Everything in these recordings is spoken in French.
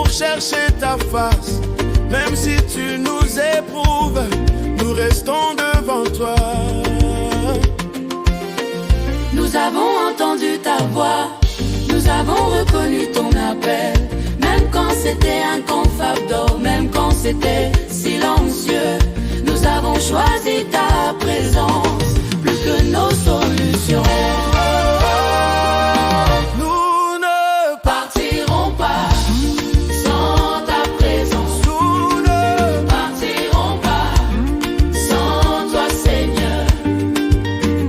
pour chercher ta face. Même si tu nous éprouves, nous restons devant toi. Nous avons entendu ta voix, nous avons reconnu ton appel. Même quand c'était inconfortable, même quand c'était silencieux, nous avons choisi ta présence plus que nos solutions. Nous ne partirons pas sans ta présence. Nous ne partirons pas sans toi, Seigneur.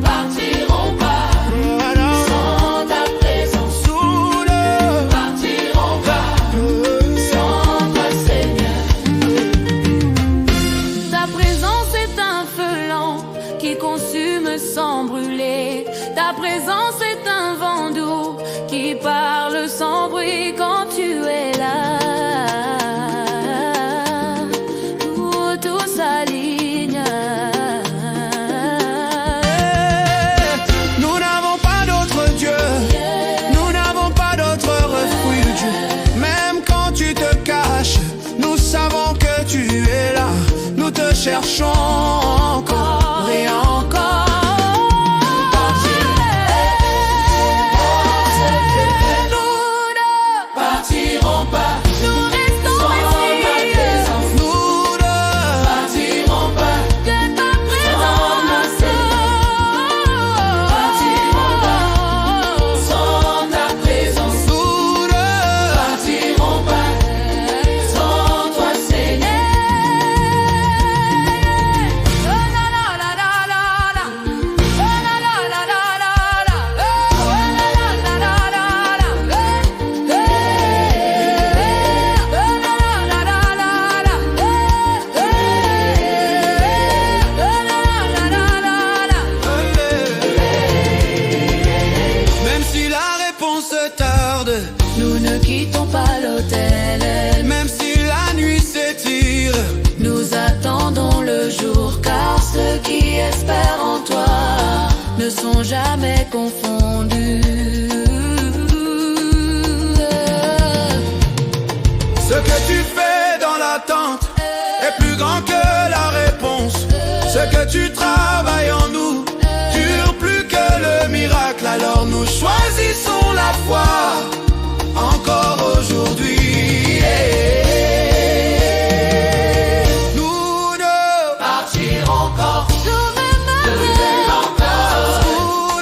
Partirons pas sans ta présence. Nous ne Partirons pas sans toi, Seigneur. Ta présence est un feu lent qui consume sans brûler. Ta présence est un vent doux qui parle sans bruit quand tu es là. Tout s'aligne. Nous n'avons pas d'autre Dieu, nous n'avons pas d'autre refuge. Même quand tu te caches, nous savons que tu es là. Nous te cherchons encore et encore. Nous ne partirons pas. Nous restons ici. Nous ne Partirons pas. Que ta présence. Partirons pas. Sans ta présence. nous ne Partirons pas. Sans toi, Seigneur. Oh la la la la la la. Oh la la la la la la. Oh la la la la la la. Oh la la la la la. Même si la réponse tarde, Nous ne quittons pas l'autel. même si la nuit s'étire, Nous attendons le jour, car ceux qui espèrent en toi ne sont jamais confondus. ce que tu fais dans l'attente est plus grand que la réponse. Ce que tu travailles en nous dure plus que le miracle. Alors nous choisissons la foi encore aujourd'hui. Nous ne Partirons encore. Nous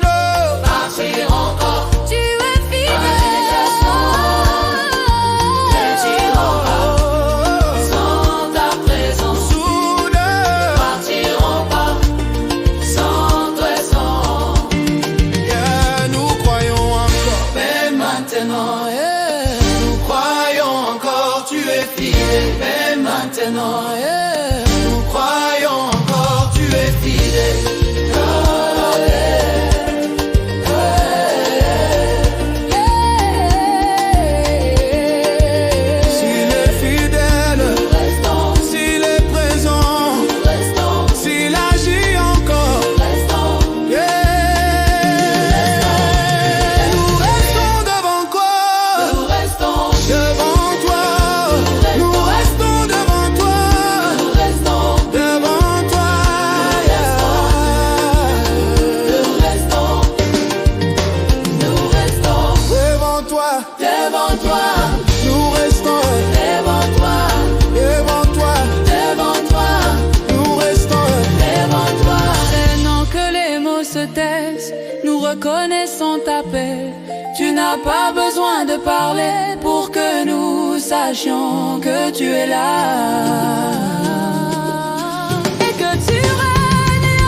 ne partirons encore. Tu es fidèle. Sans ta présence. nous ne Partirons pas. Sans toi, sans. Yeah, nous croyons encore. Mais maintenant, Nous croyons encore, tu es fidèle. mais maintenant, Nous croyons encore, tu es fidèle. S'il est fidèle, s'il est présent, s'il agit encore, yeah. Nous restons devant quoi? Devant toi. Nous restons devant toi. Devant toi, yeah. Devant toi. Devant toi, Nous restons devant toi, devant toi. devant toi, Nous restons devant toi. Maintenant que les mots se taisent, nous reconnaissons ta paix. Tu n'as pas besoin de parler pour que nous sachions que tu es là. Et que tu règnes.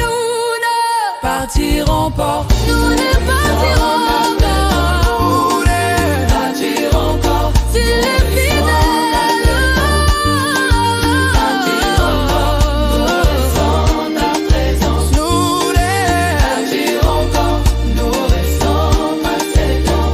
Nous ne partirons pas. Nous ne partirons pas. nous les Partirons pas. Tu es fidèle. Partirons pas. Sans ta présence. nous les Partirons pas. Nous restons pas Seigneur.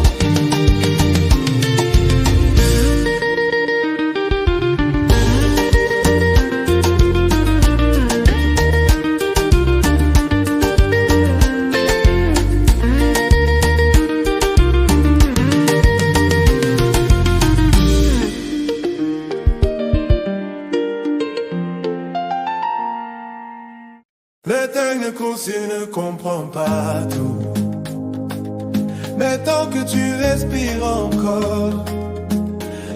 tous, il ne comprend pas tout. Mais tant que tu respires encore,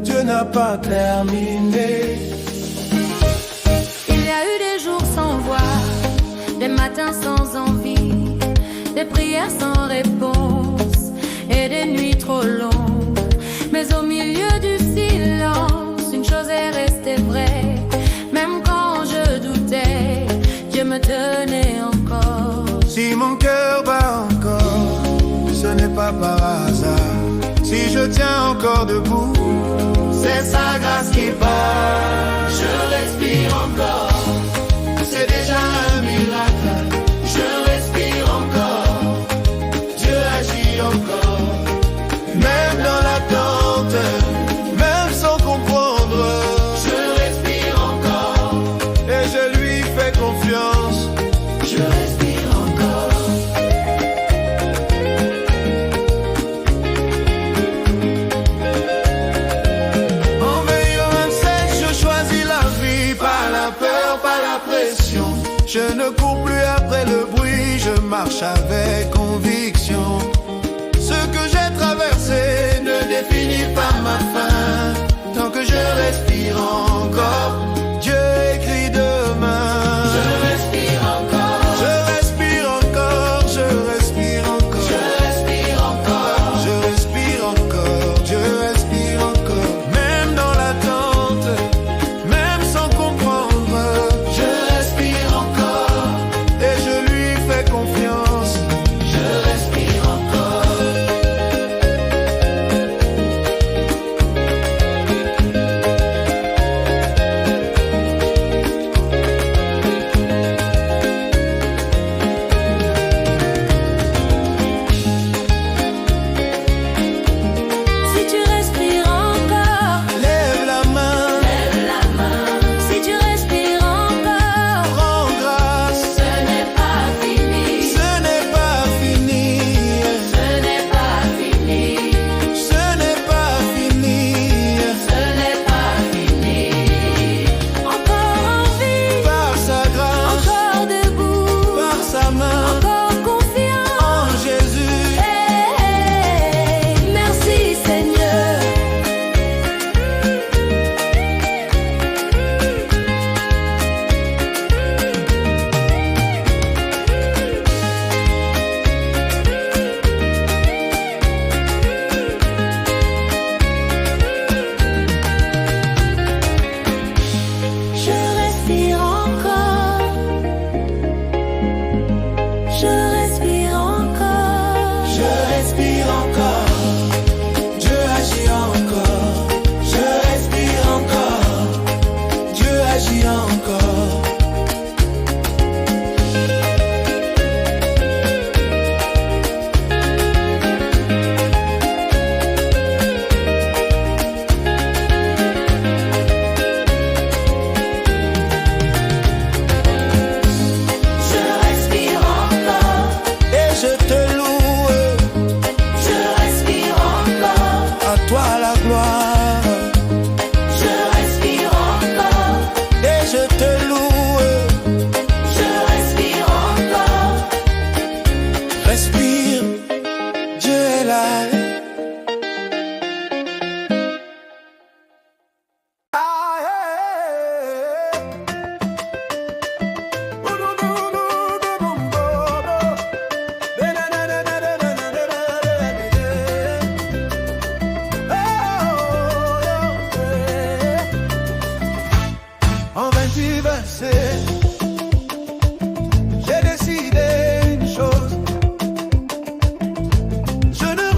Dieu n'a pas terminé. Il y a eu des jours sans voix, des matins sans envie, des prières sans réponse et des nuits trop longues. Mais au milieu du silence, une chose est restée vraie. Même quand je doutais, Dieu me tenait encore. Si mon cœur bat encore, ce n'est pas par hasard. Si je tiens encore debout, c'est sa grâce qui parle. Je respire encore, c'est déjà un miracle. Je respire encore, Dieu agit encore. Même dans l'attente, même sans comprendre, je respire encore et je lui fais confiance. Je respire encore. En veillant 27, je choisis la vie, pas la peur, pas la pression. Je ne cours plus après le bruit, je marche avec conviction. Ce que j'ai traversé ne définit pas ma fin. Tant que je respire encore, Dieu écrit demain. Je respire encore. Je respire encore. Je respire encore. Je respire encore. Je respire encore. Je respire encore. Même dans l'attente, même sans comprendre, je respire encore et je lui fais confiance. Je respire encore. Si tu respires encore, Lève la main, lève la main. Si tu respires encore, rends grâce. ce n'est pas fini. Ce n'est pas fini. Ce n'est pas fini. Ce n'est pas fini. Ce n'est pas fini. Encore en vie, Par sa grâce, encore debout, par sa main, encore confiant. en Jésus. Hey, merci Seigneur. Je respire encore. Je respire encore. Je respire encore. Dieu agit encore. Je respire encore. Dieu agit encore. Je respire encore. Et je te loue. Je respire encore. À toi la gloire. Je respire encore. Et je te loue. Je respire encore. Respire. Dieu est là. En 28 versets, j'ai décidé une chose. Je ne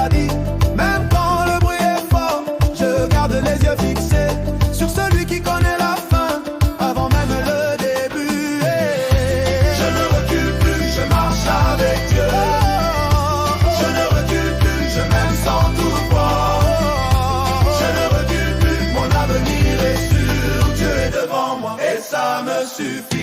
paradis. Même quand le bruit est fort, je garde les yeux fixés sur celui qui connaît la fin avant même le début. Je ne recule plus, je marche avec Dieu. Je ne recule plus, je m'aime sans tout voir. Je ne recule plus, mon avenir est sûr. Dieu est devant moi et ça me suffit.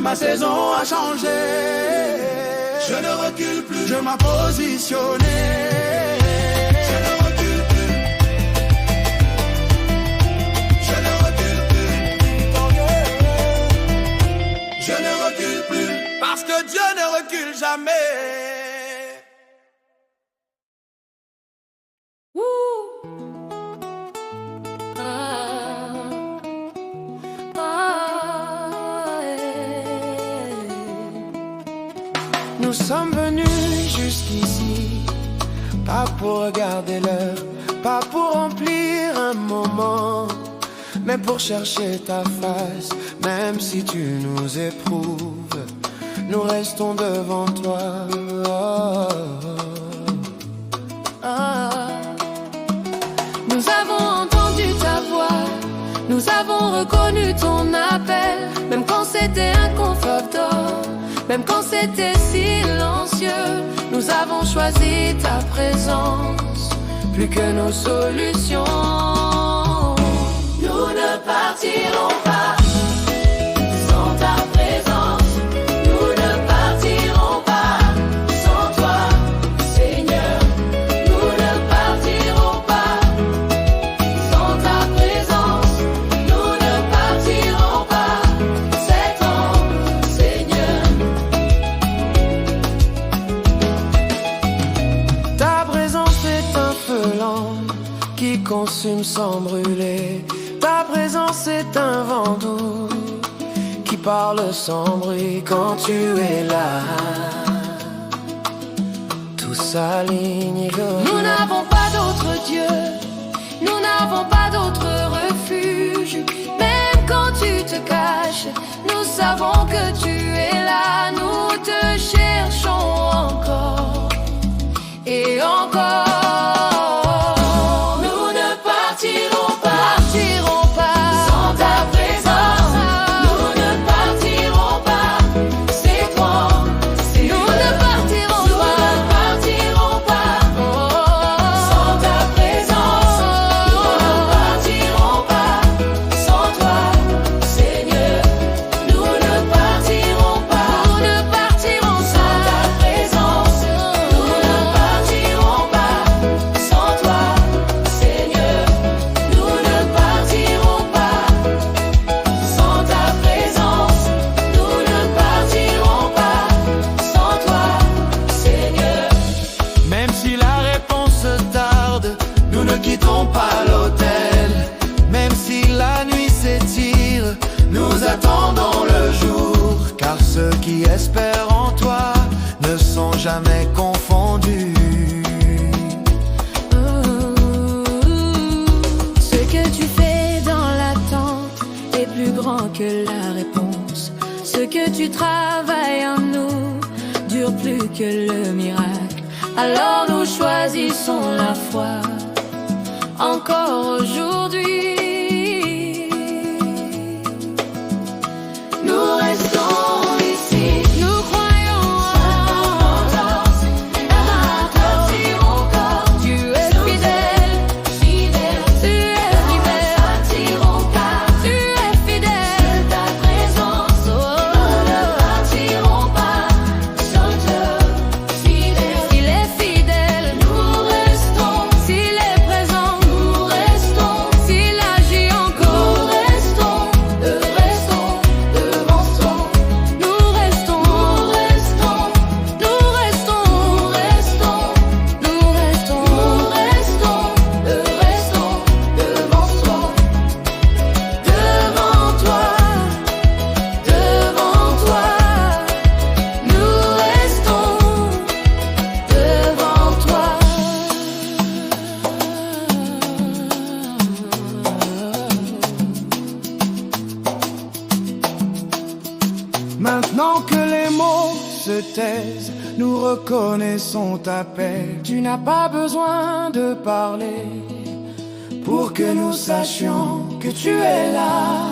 Ma saison a changé. Je ne recule plus, je m'ai positionné. Je ne recule plus. Je ne recule plus. Je ne recule plus. Parce que Dieu ne recule jamais. Nous sommes venus jusqu'ici, pas pour regarder l'heure, pas pour remplir un moment, mais pour chercher ta face. Même si tu nous éprouves, nous restons devant toi. Oh, oh, oh. Nous avons entendu ta voix, nous avons reconnu ton appel, même quand c'était inconfortable. Même quand c'était silencieux, nous avons choisi ta présence, plus que nos solutions. Nous ne partirons pas sans ta présence. Nous ne partirons pas sans toi, Seigneur. Nous ne partirons pas sans ta présence. Nous ne partirons pas ces temps, Seigneur. Qui consume sans brûler. Ta présence est un vent doux qui parle sans bruit. Quand tu es là, tout s'aligne. Nous n'avons pas d'autre Dieu, nous n'avons pas d'autre refuge. Même quand tu te caches, nous savons que tu es là. Nous te cherchons encore et encore. Nous ne attendons le jour, car ceux qui espèrent en toi ne sont jamais confondus. Ce que tu fais dans l'attente est plus grand que la réponse. Ce que tu travailles en nous dure plus que le miracle. Alors nous choisissons la foi encore aujourd'hui. Nous restons ici, nous croyons en toi. Tu es fidèle, fidèle, tu es fidèle, tu es fidèle. Ta présence, nous ne partirons pas sans Dieu. Fidèle, il est fidèle, nous restons. S'il est présent, nous restons. S'il agit encore, nous restons, devant son. Nous restons, nous restons, nous restons, nous restons, nous restons, nous restons, devant son. Devant toi, nous restons devant toi. Maintenant que les mots se taisent, nous reconnaissons ta paix. Tu n'as pas besoin de parler pour que nous sachions que tu es là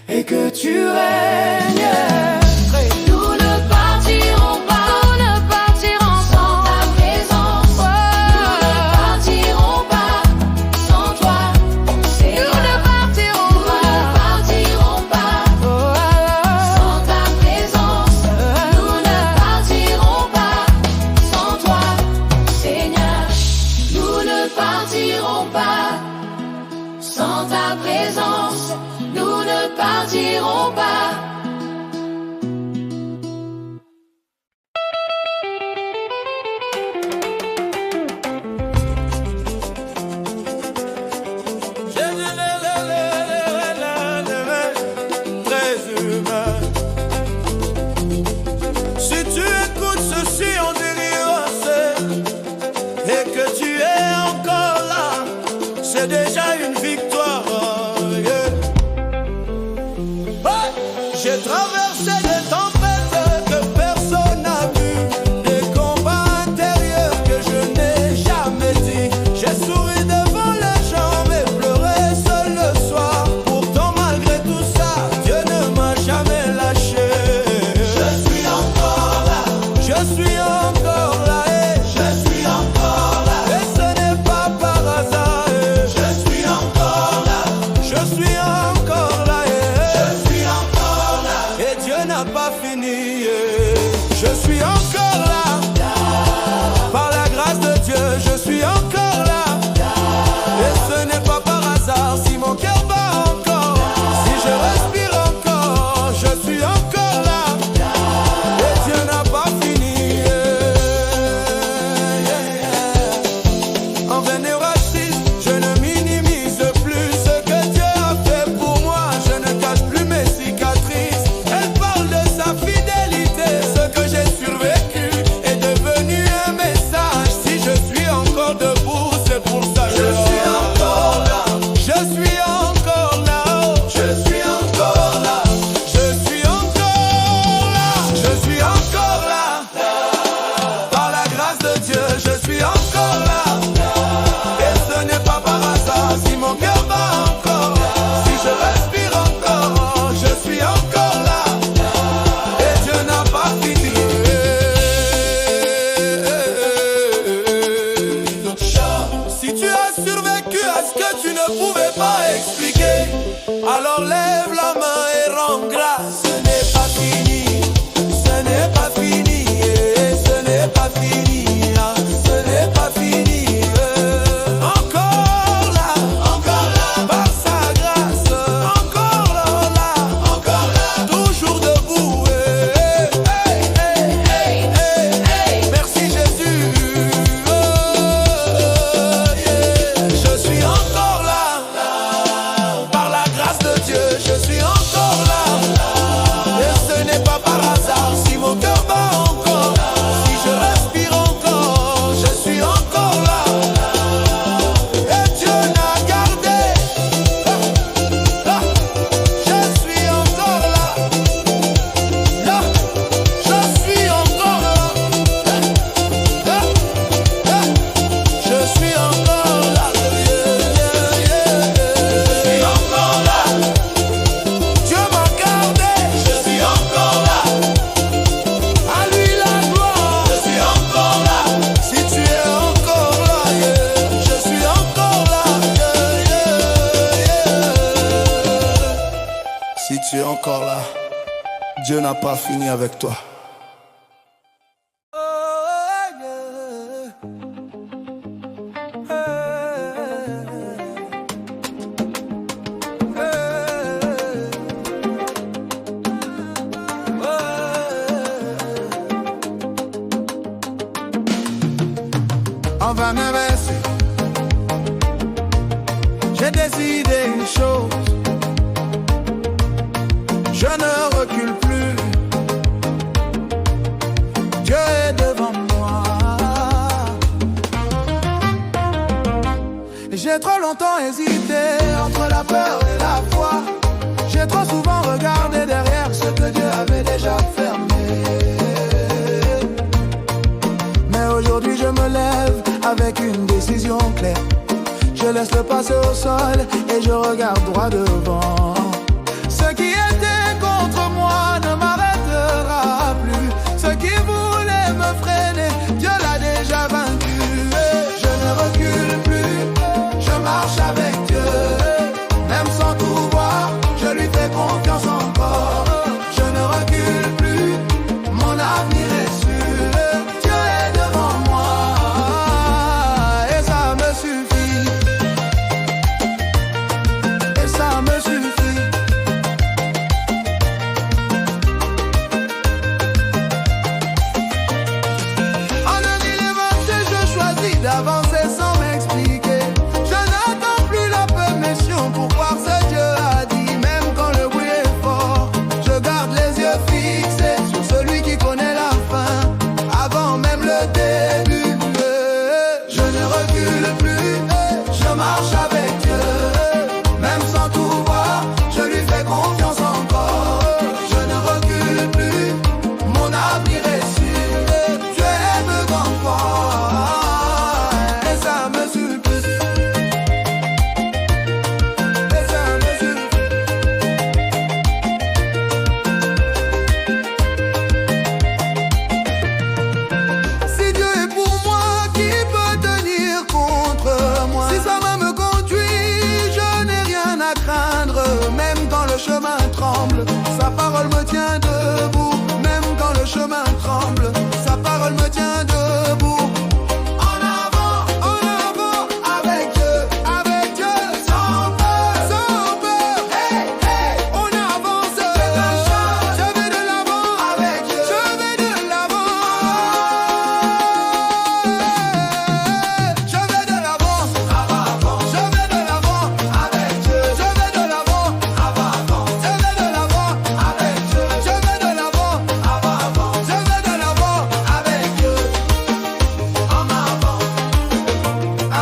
et que tu règnes. Nous ne partirons pas, nous ne partirons sans ta présence. Nous ne partirons pas sans toi. Nous ne partirons pas sans ta présence. Nous ne partirons pas sans toi, Seigneur. Nous ne partirons pas sans ta présence. Nous ne partirons pas. Très humain. Si tu écoutes ceci, on dira c'est et que tu es encore là, c'est déjà une victoire. Yeah. Ouais. J'ai traversé des tempêtes que personne n'a vu, des combats intérieurs que je n'ai jamais dit. J'ai souri devant les gens mais pleuré seul le soir. Pourtant malgré tout ça, Dieu ne m'a jamais lâché. Je suis encore là, je suis encore là, et je suis encore là. Et ce n'est pas par hasard, et je suis encore là, je suis encore là, et je suis encore là. Et Dieu n'a pas fini, je suis encore là. Par la grâce de Dieu, je suis encore là. Et ce n'est pas par hasard si mon cœur bat encore, si je respire encore, je suis encore là. Et Dieu n'a pas fini. Envers les racistes, je ne minimise plus ce que Dieu a fait pour moi. Je ne cache plus mes cicatrices. Elle parle de sa fidélité. Ce que j'ai survécu est devenu un message. Si je suis encore debout, c'est pour ça. Je suis encore là. Je suis encore là. Je suis encore là. Je suis encore là. Je suis encore là. Par la grâce de Dieu, je suis encore là. Et ce n'est pas par hasard si mon cœur bat encore, si je respire encore, je suis encore là. Et Dieu n'a pas fini. Si tu as survécu à ce que tu ne pouvais pas expliquer, alors lève la main et rends grâce. Ce n'est pas fini, ce n'est pas fini, et ce n'est pas fini, ah, ce n'est pas fini. Encore là, par sa grâce, encore là, toujours debout. Merci Jésus. Je suis encore là, par la grâce de Dieu. tu es encore là, Dieu n'a pas fini avec toi. On va m'inverser. J'ai décidé une chose, je ne recule plus. Dieu est devant moi. J'ai trop longtemps hésité entre la peur et la foi. J'ai trop souvent regardé derrière ce que Dieu avait déjà fermé. Mais aujourd'hui je me lève avec une décision claire. Je laisse le passé au sol et je regarde droit devant. Ce qui était contre moi ne m'arrêtera plus. Ce qui voulait me freiner, Dieu l'a déjà vaincu. Je ne recule plus, je marche avec Dieu. Même sans tout voir, je lui fais confiance encore. Je ne recule plus, mon avenir est sûr. Dieu est devant moi et ça me suffit. Et ça me suffit. En 2020, je choisis d'avancer sans m'expliquer. Je n'attends plus la permission pour voir ce que Dieu a dit. Même quand le bruit est fort, je garde les yeux fixés sur celui qui connaît la fin, avant même le début. Je ne recule plus, je marche avec Dieu. Même sans tout voir, je lui fais confiance encore. Je ne recule plus, mon avenir est sûr. Dieu est devant moi et ça me suffit. Et ça me suffit. Si Dieu est pour moi, qui peut tenir contre moi? Si sa main me conduit, je n'ai rien à craindre. Même quand le chemin tremble, sa parole me tient debout. Même quand le chemin tremble, sa parole me tient debout. En avant, avec Dieu, sans peur, hey, hey. On avance, je vais de l'avant, avec Dieu, je vais de l'avant. Je vais de l'avant, je vais de l'avant, avec Dieu, je vais de l'avant, je vais de l'avant, avec Dieu, je vais de l'avant, je vais de l'avant, avec Dieu, en avant,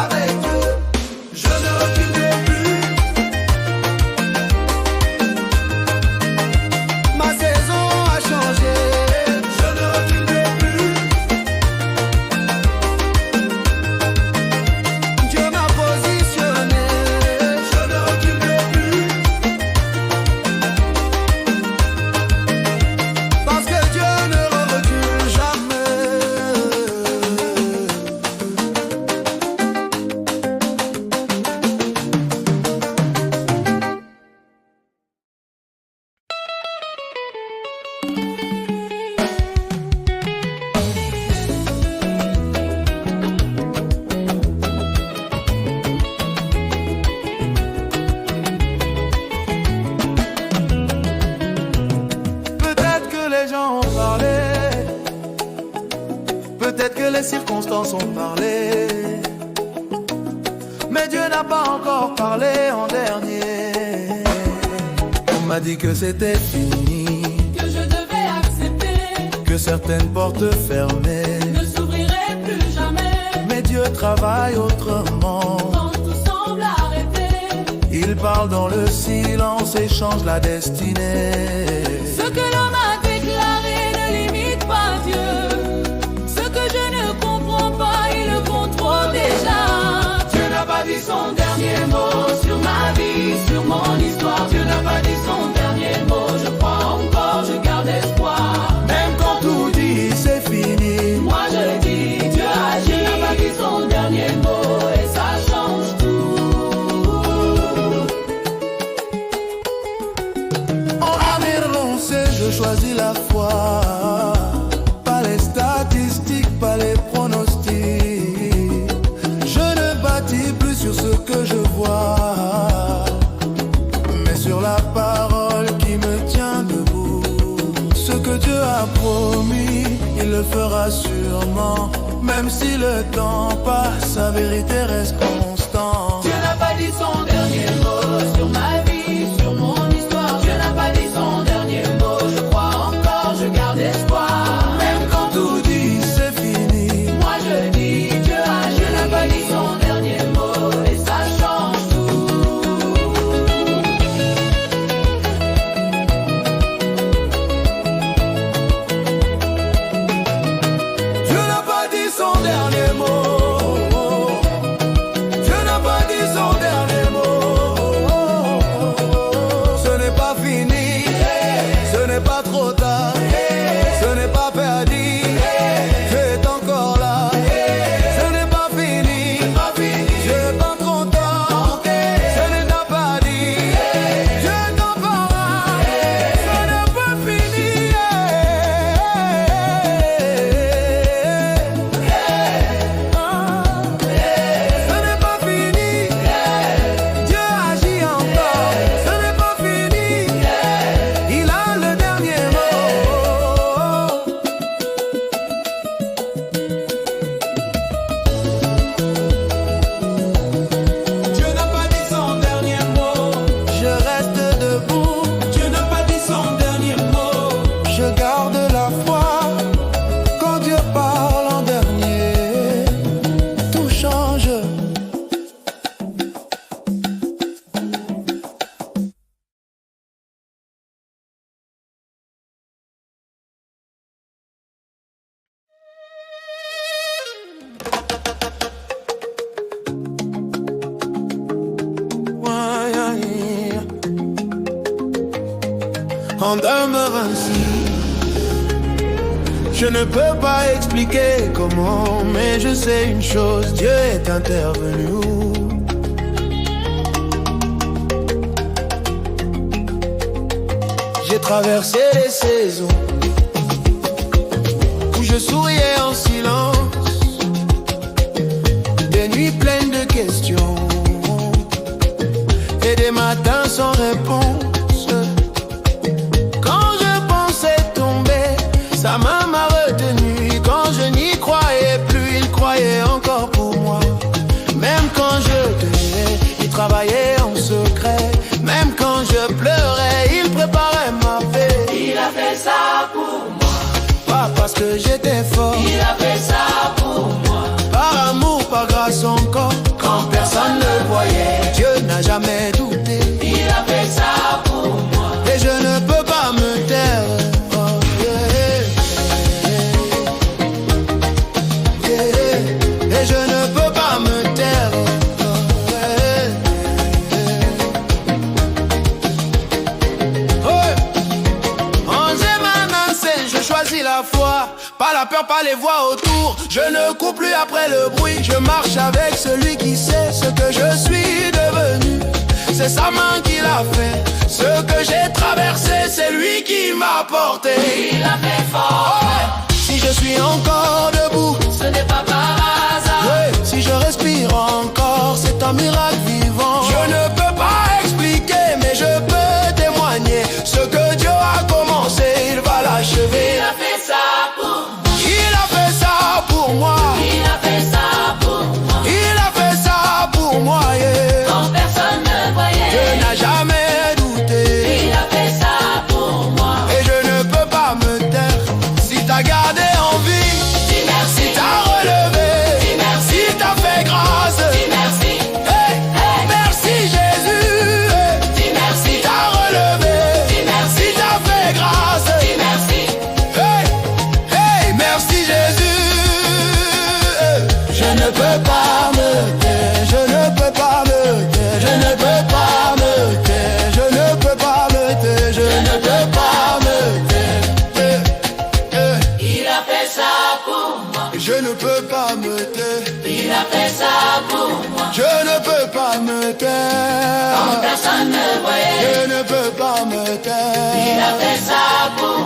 avec Dieu, je ne recule plus. Ma saison a changé, je ne recule plus. Dieu m'a positionné, je ne recule plus. Parce que Dieu ne recule jamais. Peut-être que les gens ont parlé, peut-être que les circonstances ont parlé, mais Dieu n'a pas encore parlé en dernier. On m'a dit que c'était fini, Que je devais accepter, que certaines portes fermées, ne s'ouvrirait plus jamais. mais Dieu travaille autrement. Quand tout semble arrêté, Il parle dans le silence et change la destinée. ce que l'homme a déclaré ne limite pas Dieu. Ce que je ne comprends pas, il le contrôle déjà. Dieu n'a pas dit son dernier mot sur ma vie, sur mon histoire. Dieu n'a pas dit son dernier mot. Je crois encore, je garde espoir. Même quand tout dit c'est fini, Moi je dis, Dieu agit. Dieu n'a pas dit son dernier mot et ça change tout. on je choisis la foi. Pas les statistiques, pas les pronostics. Je ne bâtis plus sur ce que je vois, mais sur la parole qui me tient debout. Ce que Dieu a promis, il le fera sûrement. Même si le temps passe, sa vérité reste constante. Dieu n'a pas dit son dernier mot sur ma vie, sur mon histoire. Dieu n'a pas dit son dernier mot. Je crois encore, je garde espoir. Même quand tout dit c'est fini, moi je dis Dieu agit. Dieu n'a pas dit son dernier mot et ça change tout. Dieu n'a pas dit son dernier mot. Dieu n'a pas dit son dernier mot. Ce n'est pas fini, ce n'est pas trop tard, ce n'est pas perdu. Dieu est encore là. Ce n'est pas fini, Dieu n'est pas trop tard, ce n'est pas dit. Dieu est encore là. Ce n'est pas fini. Ce n'est pas fini, Dieu agit encore. Ce n'est pas fini, il a le dernier mot. Dieu n'a pas dit son dernier mot. Je reste debout. Dieu n'a pas dit son dernier mot. Je garde la foi. Quand Dieu parle en dernier, tout change. En demeure ainsi, je ne peux pas expliquer comment, mais je sais une chose, Dieu est intervenu. J'ai traversé les saisons où je souriais en silence, des nuits pleines de questions et des matins sans réponse. Quand je pensais tomber, sa main m'a retenu. Quand je n'y croyais plus, il croyait encore pour moi. Même quand je devais, il travaillait en secret. Même quand je pleurais, il préparait ma paix. Il a fait ça pour moi. Pas parce que j'étais fort, Il a fait ça pour moi. par amour, par grâce encore. Quand personne ne voyait, Dieu n'a jamais douté. Il a fait ça pour moi. Et je ne peux pas me taire. Oh, yeah, yeah, yeah. Et je ne peux pas me taire. Oh, yeah, yeah. Oh. En Zémanacé, je choisis la foi. Pas la peur, pas les voix autour. Je ne cours plus après le bruit. Je marche avec celui qui sait ce que je suis devenu. C'est sa main qui l'a fait. Ce que j'ai traversé, c'est lui qui m'a porté. Il a fait fort. Oh, si je suis encore debout, Ce n'est pas par hasard. ouais, si je respire encore, c'est un miracle vivant. Je ne peux pas expliquer, mais je peux témoigner. Ce que Dieu a commencé, il va l'achever. Il a fait ça pour moi. Il a fait ça pour moi. Il a fait ça pour moi. Il a fait ça pour moi, yeah. Quand personne ne Je voyait. n'ai jamais douté. Il a fait ça pour moi. Et je ne peux pas me taire. Si t'as gardé en vie, Dis merci. si t'as relevé, Dis merci. si t'as fait grâce, Dis merci. hey, Hey. merci Jésus. Hey, Dis merci. si t'as relevé, Dis merci. si t'as fait grâce, Dis merci. hey, hey, merci Jésus. Hey, je ne peux pas me taire, je ne peux pas me taire, je ne peux pas me taire, je ne peux pas me taire, je ne peux pas me taire. Il a fait ça pour moi. Je ne peux pas me taire, Il a fait ça pour moi. je ne peux pas me Quand taire, personne ne voyait. je ne peux pas me Il taire. a fait ça pour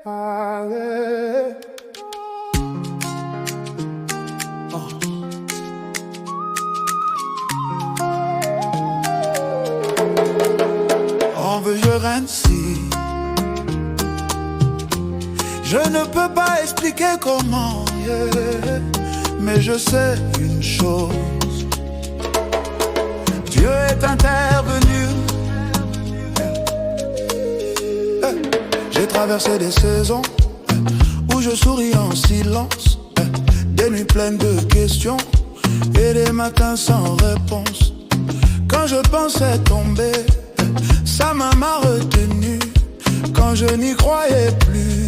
Allez. On veut je ainsi. Je ne peux pas expliquer comment, yeah. Mais je sais une chose. Dieu est intervenu. J'ai traversé des saisons où je souris en silence, des nuits pleines de questions et des matins sans réponse. Quand je pensais tomber, sa main m'a retenu. Quand je n'y croyais plus,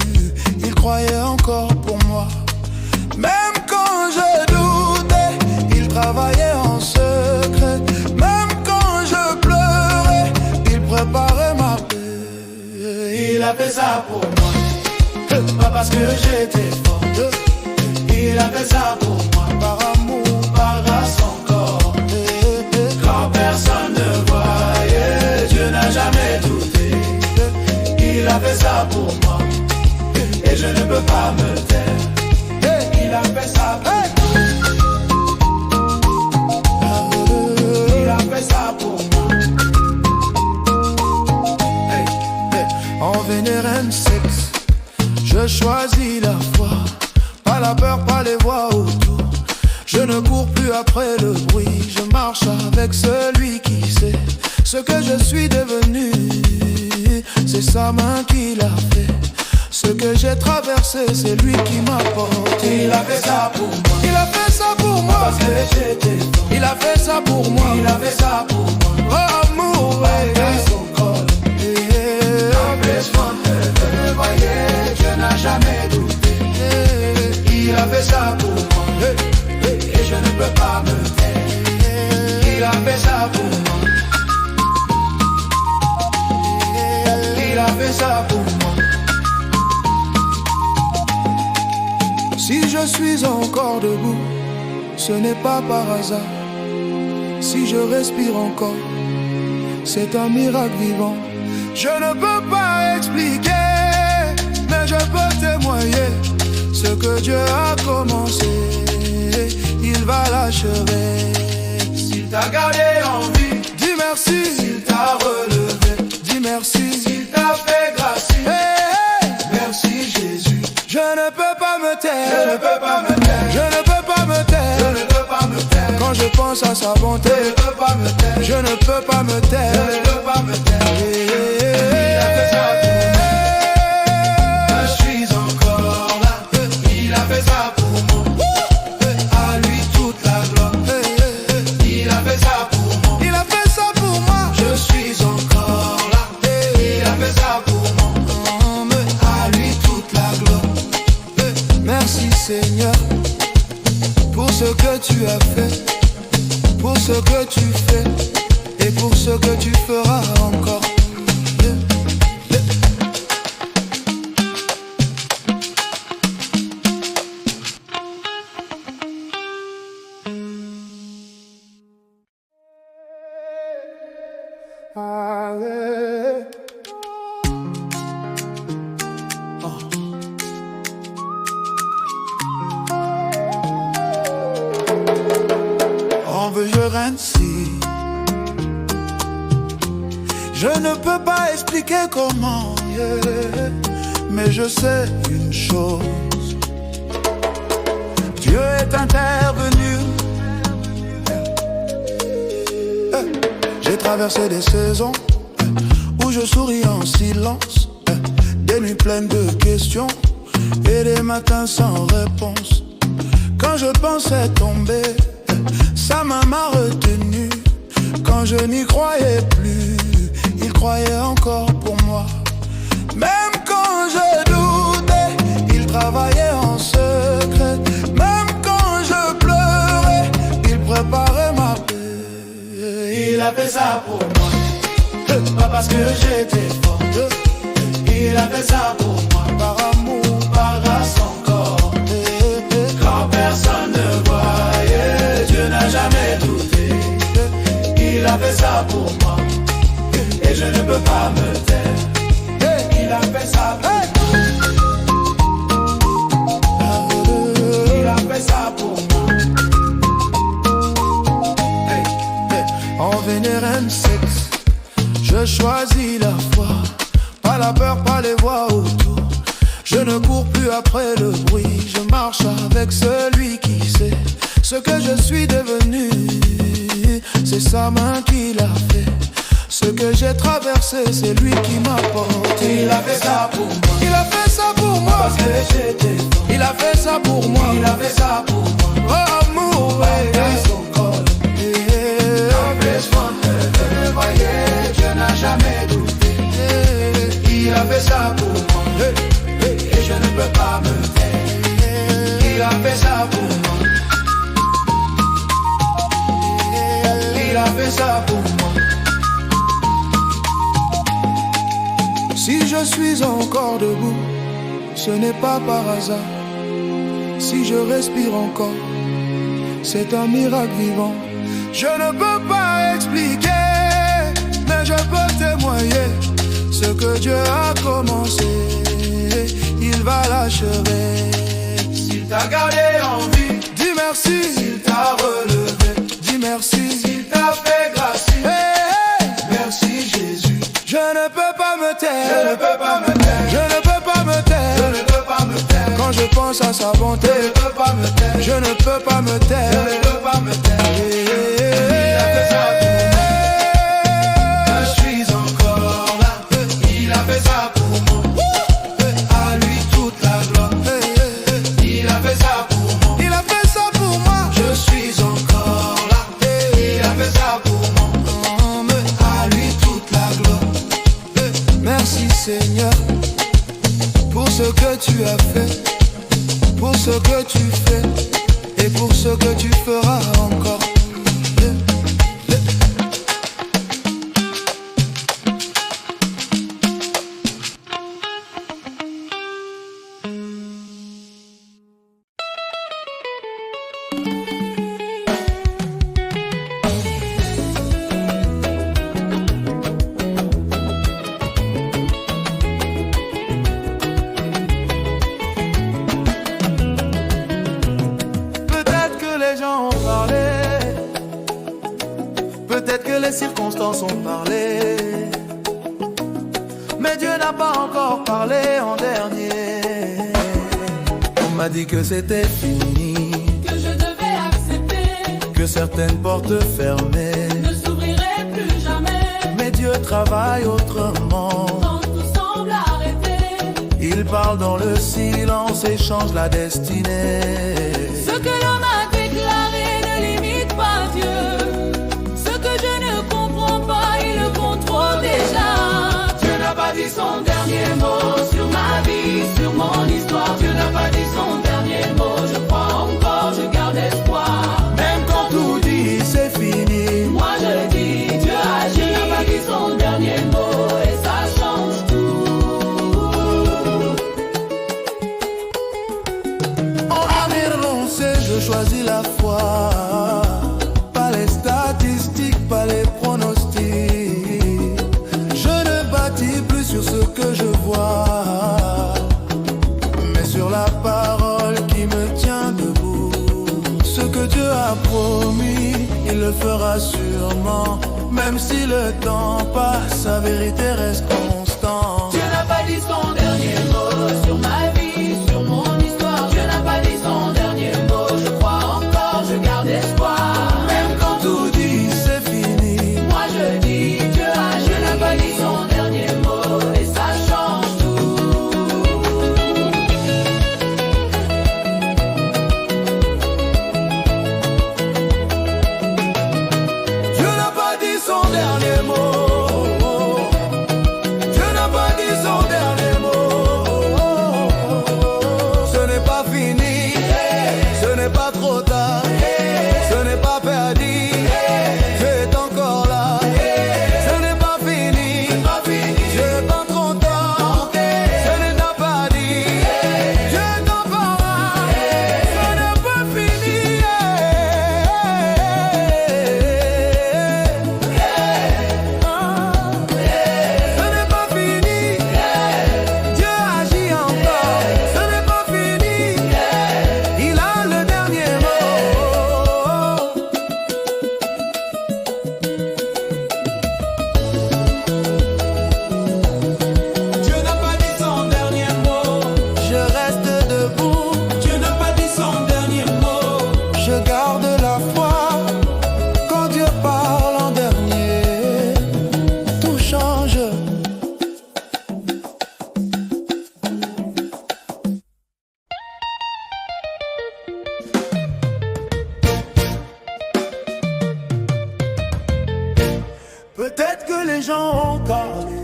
il croyait encore pour moi. Même quand je doutais, il travaillait en secret. Même quand je pleurais, il préparait ma paix. Il a fait ça pour moi, pas parce que j'étais fort. Il a fait ça pour moi, par amour, par grâce encore. Quand personne ne voyait, Dieu n'a jamais douté. Il a fait ça pour moi, et je ne peux pas me taire. Il a fait ça pour moi. Il a fait ça pour moi. En vénérem sexe, je choisis la foi. Pas la peur, pas les voix autour. Je ne cours plus après le bruit. Je marche avec celui qui sait ce que je suis devenu. C'est sa main qui l'a fait. Ce que j'ai traversé, c'est lui qui m'a porté. Il a fait ça pour moi. Il a fait ça pour moi. Parce que j'étais fort. Il a fait ça pour moi. Il a fait ça pour moi. Oh amour, son corps. Empêche-moi de le voyer. Dieu n'a jamais douté. Il a fait ça pour moi. Et je ne peux pas me taire. Il a fait ça pour moi. Il a fait ça pour moi. Si je suis encore debout, ce n'est pas par hasard. Si je respire encore, c'est un miracle vivant. Je ne peux pas expliquer, mais je peux témoigner. Ce que Dieu a commencé, il va l'achever. S'il t'a gardé en vie, dis merci. S'il t'a relevé, dis merci. S'il t'a fait grâce, merci Jésus. Je ne peux pas me taire. Je ne peux pas me taire. Je ne peux pas me taire. Je ne peux pas me taire. Quand je pense à sa bonté, je ne peux pas me taire. Je ne peux pas me taire. Je ne peux pas me taire. Il a fait ça pour moi. Je suis encore là. Il a fait ça pour moi. À lui toute la gloire. Il a fait ça pour moi. Il a fait ça pour moi. Je suis encore là. Il a fait ça pour moi. À lui toute la gloire. Merci Seigneur pour ce que tu as fait, pour ce que tu fais et pour ce que tu feras encore. Allez. On veut je ainsi. Je ne peux pas expliquer comment, yeah. Mais je sais une chose. Dieu est intervenu. J'ai traversé des saisons où je souris en silence, des nuits pleines de questions et des matins sans réponse. Quand je pensais tomber, sa main m'a retenu. Quand je n'y croyais plus, il croyait encore pour moi. Même quand je doutais, il travaillait en secret. Même quand je pleurais, il préparait ma paix. Il a fait ça pour moi, pas parce que j'étais fort. Il a fait ça pour moi, par amour, par grâce encore. Quand personne ne voyait, Dieu n'a jamais douté. Il a fait ça pour moi, et je ne peux pas me taire. Il a fait ça pour moi. Je choisis la foi, pas la peur, pas les voix autour. Je ne cours plus après le bruit, je marche avec celui qui sait ce que je suis devenu. C'est sa main qui l'a fait. Ce que j'ai traversé, c'est lui qui m'a porté. Il a fait ça pour moi. Il a fait ça pour moi. Parce que j'étais fort. Il a fait ça pour moi. Il a fait ça pour moi. Oh amour, Dans son corps. L'empêchement de me voyer, Dieu n'a jamais douté. Il a fait ça pour moi. Et je ne peux pas me taire. Il a fait ça pour moi. Il a fait ça pour moi. Si je suis encore debout, ce n'est pas par hasard. Si je respire encore, c'est un miracle vivant. Je ne peux pas expliquer, mais je peux témoigner. Ce que Dieu a commencé, il va l'achever. S'il t'a gardé en vie, dis merci. s'il t'a relevé, dis merci. s'il t'a fait grâce, merci Jésus. Je ne peux pas me taire. Je ne peux pas me taire. Je ne peux pas me taire. Je ne peux pas me taire. Quand je pense à sa bonté, Je ne peux pas me taire. je ne peux pas me taire. Je ne peux pas me taire. Il a fait ça pour moi. Je suis encore là. Il a fait ça pour moi. À lui toute la gloire. Il a fait ça pour moi. Il a fait ça pour moi. Je suis encore là. Il a fait ça pour moi. À lui toute la gloire. Merci Seigneur pour ce que tu as fait, pour ce que tu fais et pour ce que tu feras encore. Peut-être que les gens ont parlé, peut-être que les circonstances ont parlé, mais Dieu n'a pas encore parlé en dernier. On m'a dit que c'était fini, Que je devais accepter, que certaines portes fermées, ne s'ouvriraient plus jamais. mais Dieu travaille autrement. Quand tout semble arrêter, Il parle dans le silence et change la destinée. ce que l'homme a déclaré ne limite pas Dieu. Ce que je ne comprends pas, il le contrôle déjà. Dieu n'a pas dit son dernier mot sur ma vie, sur mon histoire. Dieu n'a pas dit son dernier mot. Je crois encore, je garde espoir. Même quand tout dit c'est fini, Moi je dis, Dieu agit. Dieu n'a pas dit son dernier mot et ça change tout. on va me renoncer, je choisis la foi. Pas les statistiques, pas les pronostics. Je ne bâtis plus sur ce que je vois, mais sur la parole qui me tient debout. Ce que Dieu a promis, il le fera sûrement. Même si le temps passe, sa vérité reste constante. Dieu n'a pas dit son dernier mot sur ma vie, sur mon histoire. Dieu n'a pas dit son dernier mot. Je crois encore, je garde espoir. Même quand tout dit c'est fini, Moi je dis, Dieu agit. Dieu n'a pas dit son dernier mot et ça change tout. Dieu n'a pas dit son dernier mot. les gens ont parlé.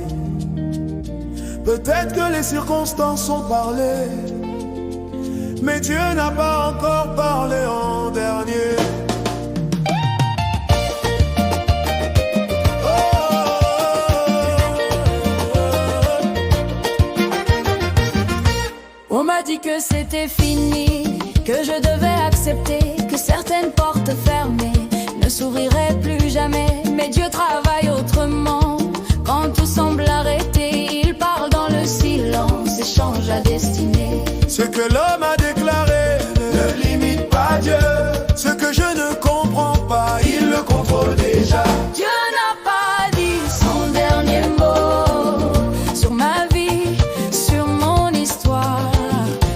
Peut-être que les circonstances ont parlé, mais Dieu n'a pas encore parlé en dernier. On m'a dit que c'était fini, que je devais accepter, que certaines portes fermées ne s'ouvriraient plus jamais. Mais Dieu travaille autrement. Quand tout semble arrêté, il parle dans le silence et change la destinée. Ce que l'homme a déclaré ne limite pas Dieu. Ce que je ne comprends pas, il le contrôle déjà. Dieu n'a pas dit son dernier mot sur ma vie, sur mon histoire.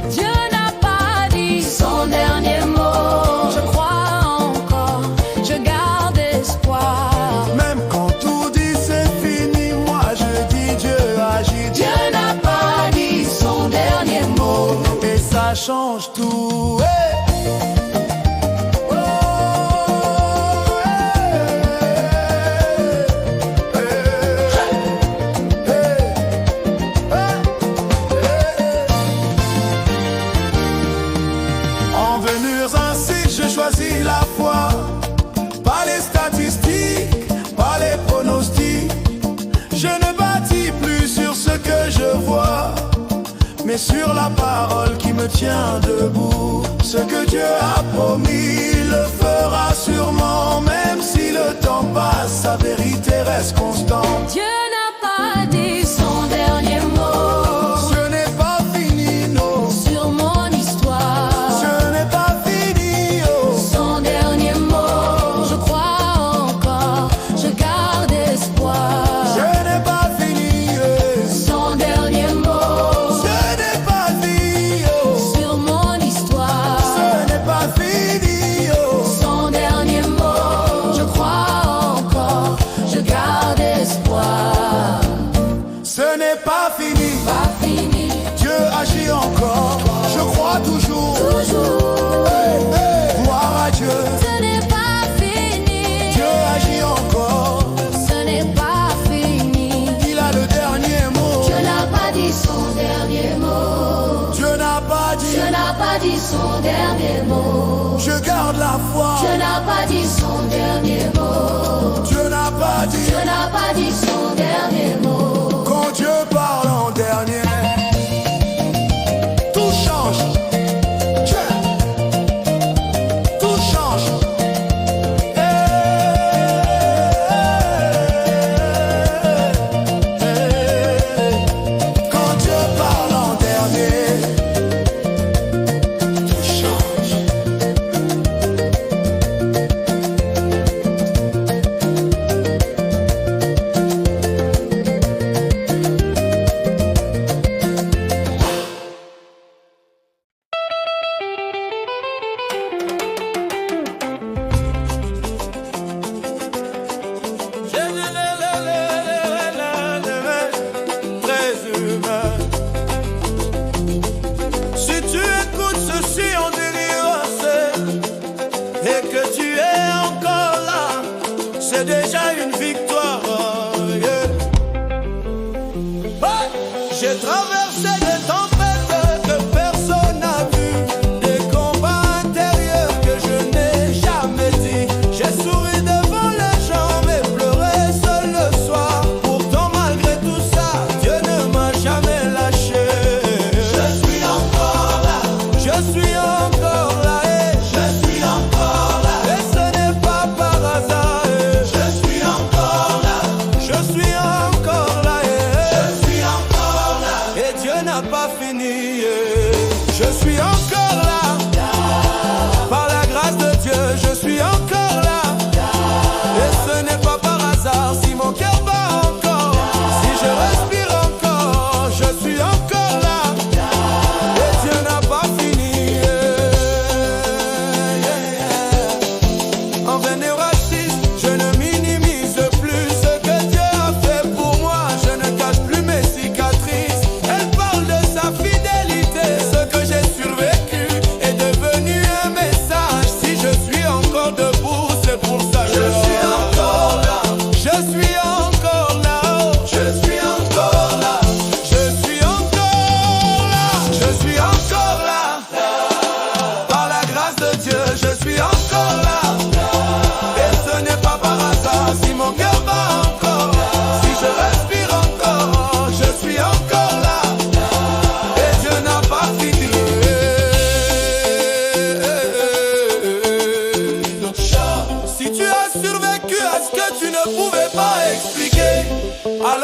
Dieu n'a pas dit son dernier mot. Je crois encore, je garde espoir. Même quand tout dit c'est fini, moi je dis Dieu agit. Dieu n'a pas dit son dernier mot. Et ça change tout. Hey! Choisis la foi, pas les statistiques, pas les pronostics. Je ne bâtis plus sur ce que je vois, mais sur la parole qui me tient debout. Ce que Dieu a promis, il le fera sûrement. Même si le temps passe, sa vérité reste constante. Dieu n'a pas dit son dernier mot. Ce n'est pas fini, non. Sur mon histoire. Ce n'est pas fini, oh. Son dernier mot. Je crois encore, je garde espoir. Ce n'est pas fini, son dernier mot. Ce n'est pas fini, oh. Sur mon histoire. Ce n'est pas fini, oh. Son dernier mot. Je crois encore, je garde espoir. Ce n'est pas fini, Pas fini, Dieu agit encore. Je crois toujours, toujours. hey, hey, gloire à Dieu. Ce n'est pas fini, Dieu agit encore, ce n'est pas fini. il a le dernier mot. Dieu n'a pas dit son dernier mot. Dieu n'a pas dit, Dieu n'a pas dit son dernier mot. je garde la foi. Dieu n'a pas dit son dernier mot. Dieu n'a pas dit, Dieu n'a pas dit son dernier mot. quand Dieu parle en dernier, tout change. Dieu, tout change. Quand Dieu parle en dernier, tout change. Très humain. Si tu écoutes ceci en délire et que tu es encore là, c'est déjà une victoire. Yeah. Ouais. J'ai traversé des tempêtes que personne n'a vues, des combats intérieurs que je n'ai jamais dit. J'ai souri devant les gens mais pleuré seul le soir. Pourtant malgré tout ça, Dieu ne m'a jamais lâché. Je suis encore là, je suis encore là, je suis encore là. Et ce n'est pas par hasard, je suis encore là, je suis encore là, je suis encore là. Et Dieu n'a pas fini, je suis encore là. Par la grâce de Dieu, je suis encore là. Et ce n'est pas par hasard si mon cœur bat encore, si je respire encore, je suis encore là. Et Dieu n'a pas fini. En vain et raciste, je ne minimise plus ce que Dieu a fait pour moi.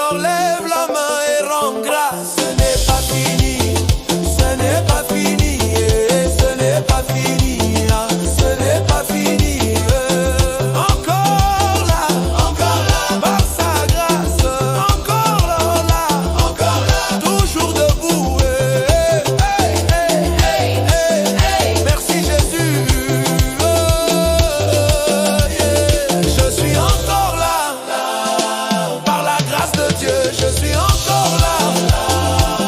Alors lève la main et rends grâce. Ce n'est pas fini, ce n'est pas fini, ce n'est pas fini, ce n'est pas fini. Encore là, par sa grâce. Encore là, toujours debout. Merci Jésus. Je suis encore là, par la grâce de Dieu. Je suis encore là,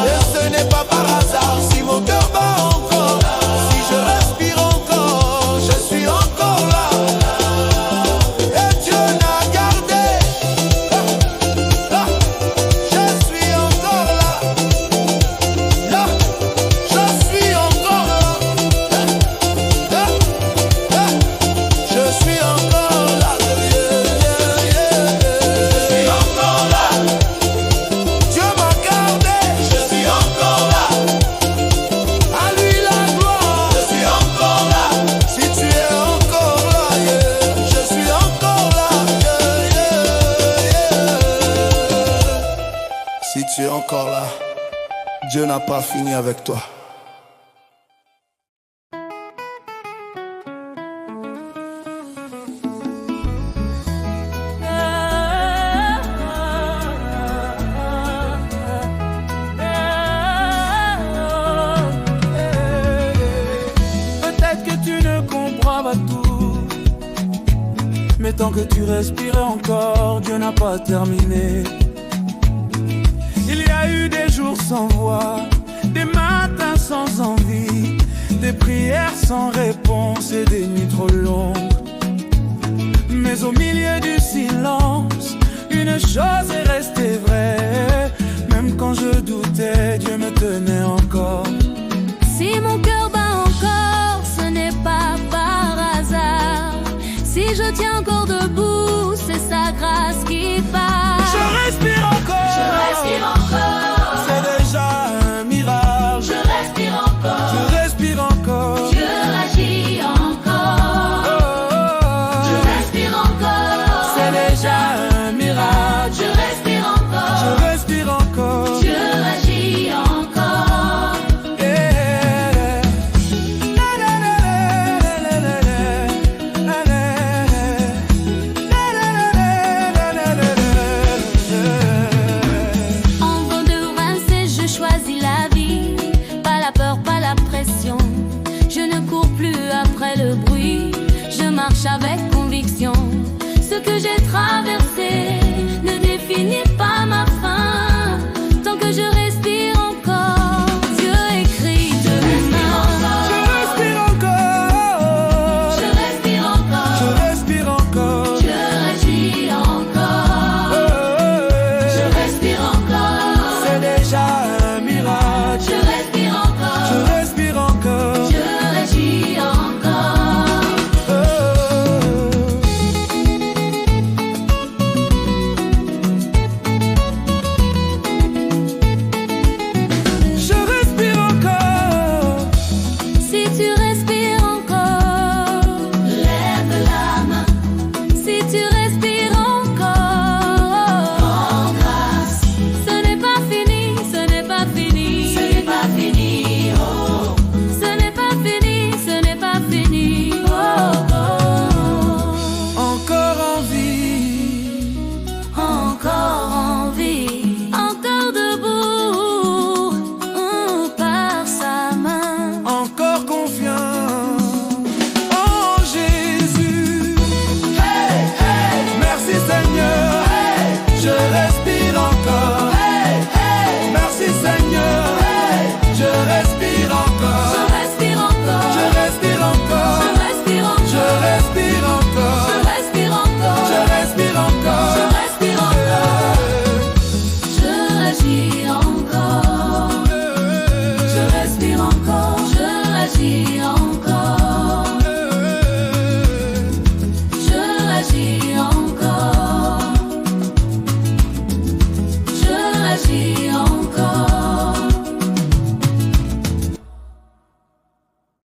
et ce n'est pas par hasard. Si mon cœur bat encore, si je respire encore, je suis encore là. Et Dieu n'a gardé. Je suis encore là. Je suis encore là. Je suis encore là. Je suis encore là. Dieu m'a gardé. Je suis encore là. À lui la gloire. Je suis encore là. Si tu es encore là, je suis encore là. Si tu es encore là, Dieu n'a pas fini avec toi. Peut-être que tu ne comprends pas tout, mais tant que tu respires encore, Dieu n'a pas terminé. Il y a eu des jours sans voix, des matins sans envie, des prières sans réponse et des nuits trop longues. Mais au milieu du silence, une chose est restée vraie. Même quand je doutais, Dieu me tenait encore. Si mon cœur bat encore, ce n'est pas par hasard. Si je tiens encore debout, c'est sa grâce qui part. Je respire encore. Je respire encore.